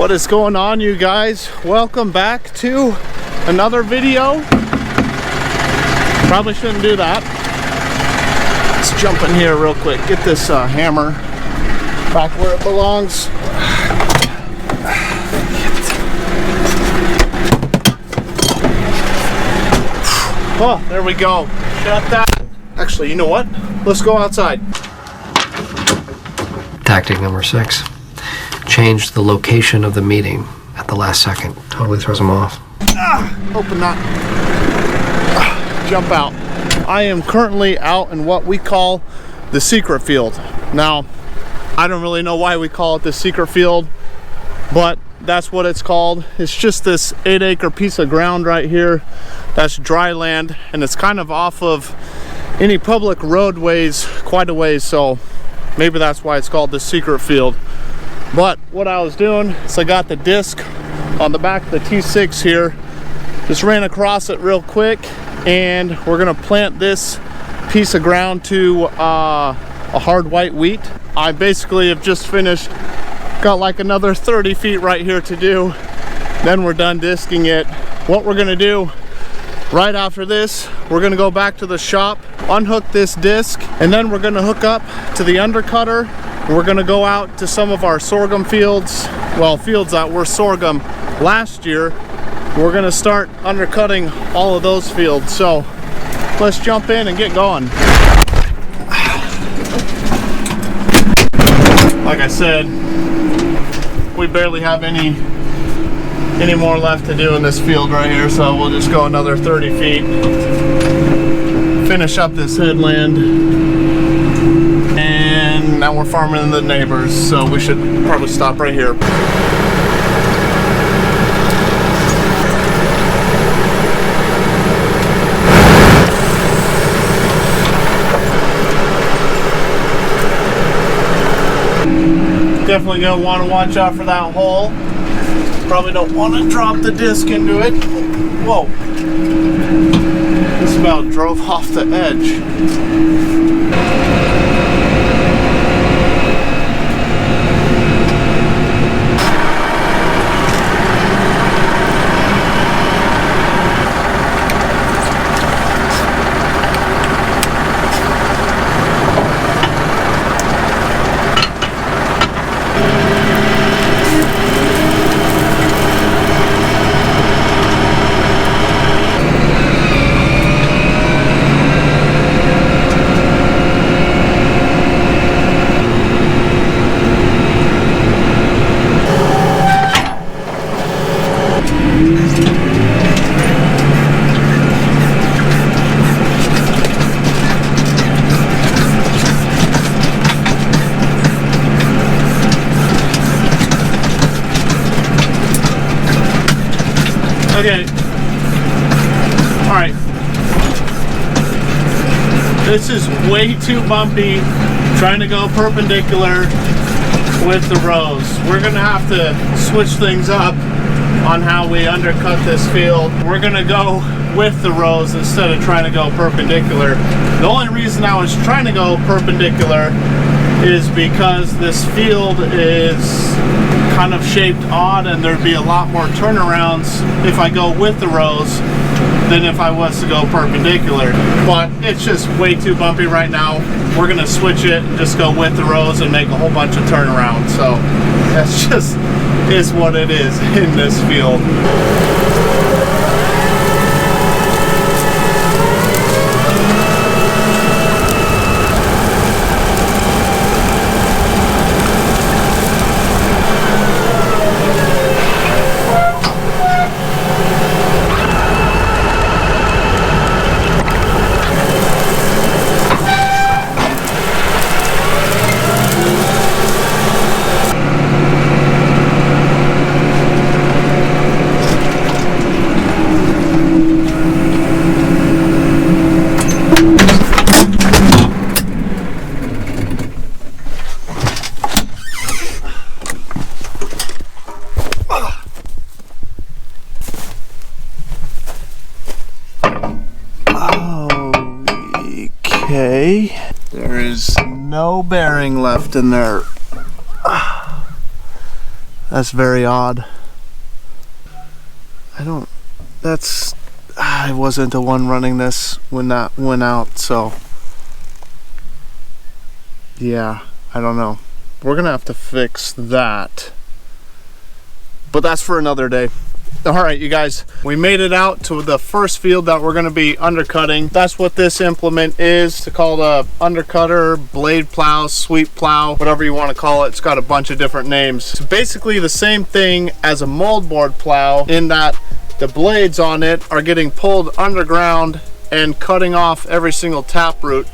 What is going on, you guys? Welcome back to another video. Probably shouldn't do that. Let's jump in here real quick. Get this hammer back where it belongs. Oh, there we go. Shut that. Actually, you know what? Let's go outside. Tactic number 6. Change the location of the meeting at the last second. Totally throws them off. Open that. Jump out. I am currently out in what we call the secret field. Now, I don't really know why we call it the secret field, but that's what it's called. It's just this 8-acre piece of ground right here that's dry land, and it's kind of off of any public roadways quite a ways, so maybe that's why it's called the secret field. But what I was doing is I got the disc on the back of the T6 here, just ran across it real quick, and we're gonna plant this piece of ground to a hard white wheat. I basically have just finished, got like another 30 feet right here to do, then we're done disking it. What we're gonna do right after this, we're gonna go back to the shop, unhook this disc, and then we're gonna hook up to the undercutter. We're gonna go out to some of our sorghum fields, well, fields that were sorghum last year. We're gonna start undercutting all of those fields. So let's jump in and get going. Like I said, we barely have any more left to do in this field right here, so we'll just go another 30 feet, finish up this headland, and now we're farming the neighbors, so we should probably stop right here. Definitely gonna want to watch out for that hole. Probably don't want to drop the disc into it. Whoa. This about drove off the edge. Okay, all right, this is way too bumpy, trying to go perpendicular with the rows. We're gonna have to switch things up on how we undercut this field. We're gonna go with the rows instead of trying to go perpendicular. The only reason I was trying to go perpendicular is because this field is kind of shaped odd, and there'd be a lot more turnarounds if I go with the rows than if I was to go perpendicular. But it's just way too bumpy right now. We're gonna switch it and just go with the rows and make a whole bunch of turnarounds. So that's just is what it is in this field. Okay, there is no bearing left in there. That's very odd. I wasn't the one running this when that went out, so yeah, I don't know. We're gonna have to fix that, but that's for another day. All right, you guys, we made it out to the first field that we're going to be undercutting. That's what this implement is. It's called a undercutter, blade plow, sweep plow, whatever you want to call it. It's got a bunch of different names. It's basically the same thing as a moldboard plow in that the blades on it are getting pulled underground and cutting off every single taproot,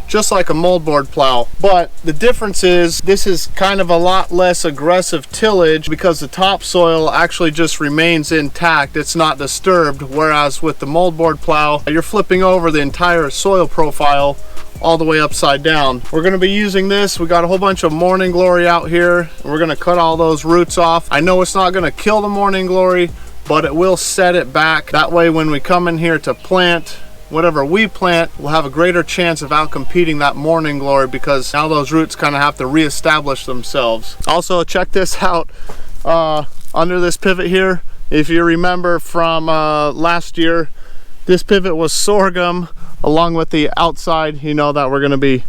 just like a moldboard plow. But the difference is this is kind of a lot less aggressive tillage because the topsoil actually just remains intact. It's not disturbed, whereas with the moldboard plow, you're flipping over the entire soil profile all the way upside down. We're going to be using this. We got a whole bunch of morning glory out here. We're going to cut all those roots off. I know it's not going to kill the morning glory, but it will set it back. That way when we come in here to plant, whatever we plant, we'll have a greater chance of outcompeting that morning glory because now those roots kind of have to reestablish themselves. Also, check this out. Under this pivot here, if you remember from last year, this pivot was sorghum along with the outside, you know, that we're going to be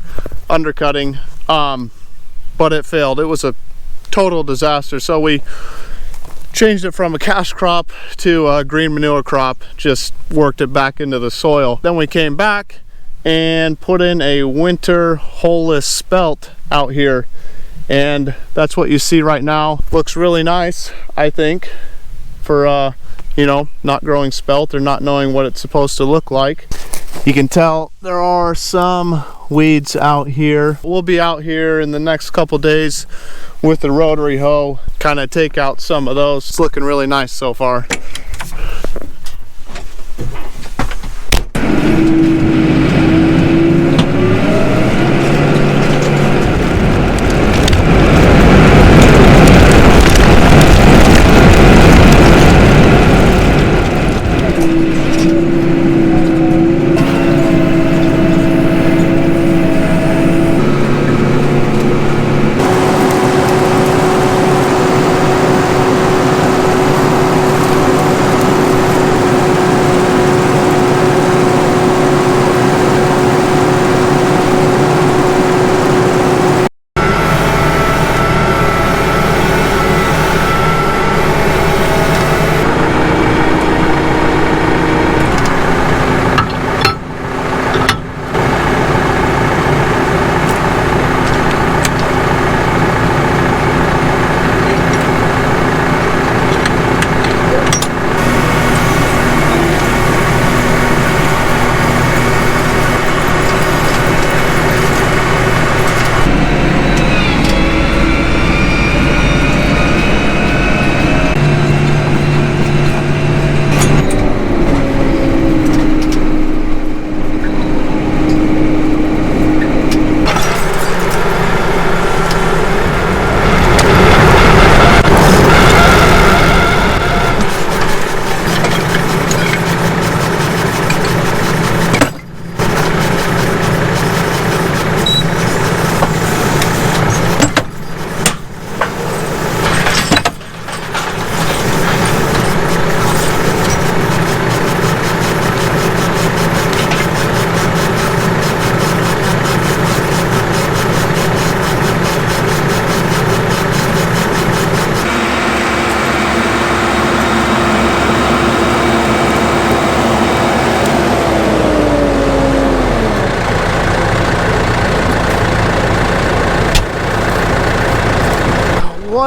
undercutting, but it failed. It was a total disaster. So we changed it from a cash crop to a green manure crop, just worked it back into the soil. Then we came back and put in a winter holeless spelt out here, and that's what you see right now. Looks really nice, I think, for you know, not growing spelt or not knowing what it's supposed to look like. You can tell there are some weeds out here. We'll be out here in the next couple days with the rotary hoe, kind of take out some of those. It's looking really nice so far.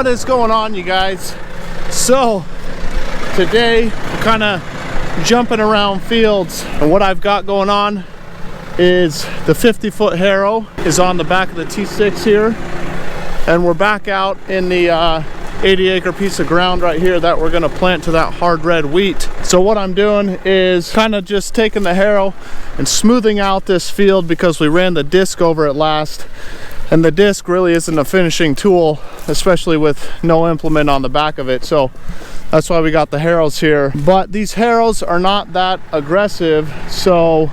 What is going on, you guys? So today we're kind of jumping around fields, and what I've got going on is the 50-foot harrow is on the back of the T6 here, and we're back out in the 80-acre piece of ground right here that we're going to plant to that hard red wheat. So what I'm doing is kind of just taking the harrow and smoothing out this field because we ran the disc over it last, and the disc really isn't a finishing tool, especially with no implement on the back of it. So that's why we got the harrows here. But these harrows are not that aggressive, so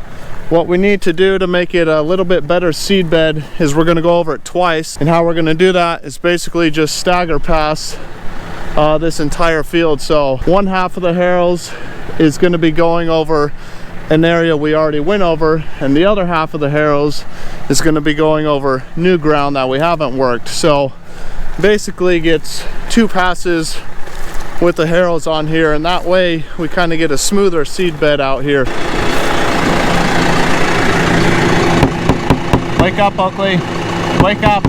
what we need to do to make it a little bit better seed bed is we're going to go over it twice. And how we're going to do that is basically just stagger pass this entire field. So one half of the harrows is going to be going over an area we already went over, and the other half of the harrows is going to be going over new ground that we haven't worked. So basically gets 2 passes with the harrows on here, and that way we kind of get a smoother seed bed out here. Wake up, Oakley. Wake up.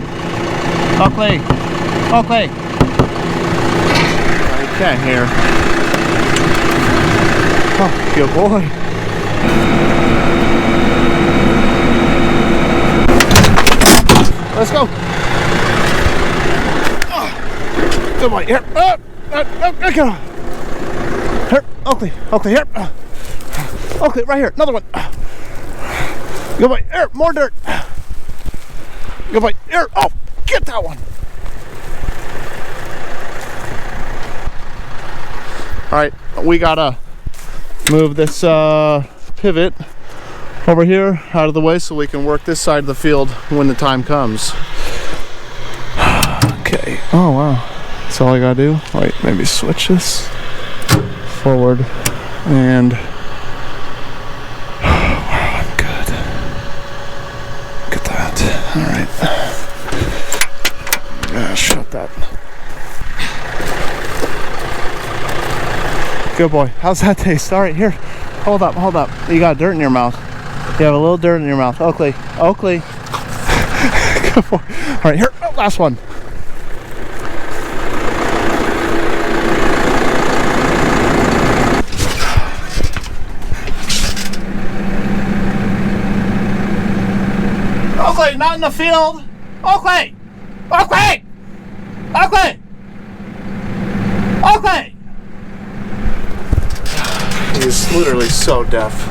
Oakley. Oakley. I can't hear. Oh, good boy. Let's go. Oh, good boy. Here. Get on. Here. Oakley. Oakley. Here. Oakley. Right here. Another one. Good boy. Here. More dirt. Good boy. Here. Oh, get that one. All right. We gotta move this pivot over here out of the way so we can work this side of the field when the time comes. Okay. Oh wow, that's all I gotta do. Wait, maybe switch this forward and wow, I'm good. Look at that. All right. Yeah, shut that. Good boy. How's that taste? All right, here. Hold up, hold up. You got dirt in your mouth. You have a little dirt in your mouth. Oakley. Oakley. Good boy. All right, here. Oh, last one. Oakley, not in the field. Oakley. Oakley. Oakley. Oakley. He's literally so deaf.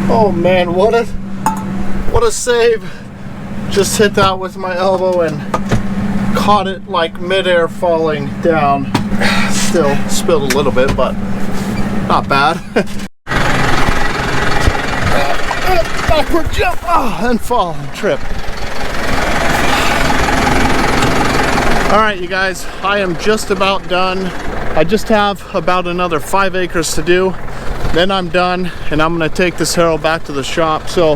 Oh man, what a save. Just hit that with my elbow and caught it like midair falling down. Still spilled a little bit, but not bad. Backward jump, and fall and trip. Alright you guys, I am just about done. I just have about another 5 acres to do. Then I'm done, and I'm gonna take this harrow back to the shop. So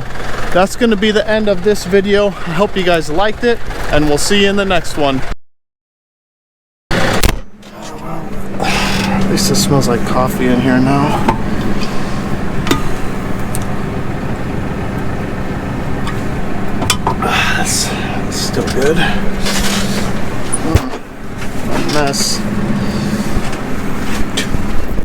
that's gonna be the end of this video. I hope you guys liked it, and we'll see you in the next one. At least it smells like coffee in here now. That's still good. A mess.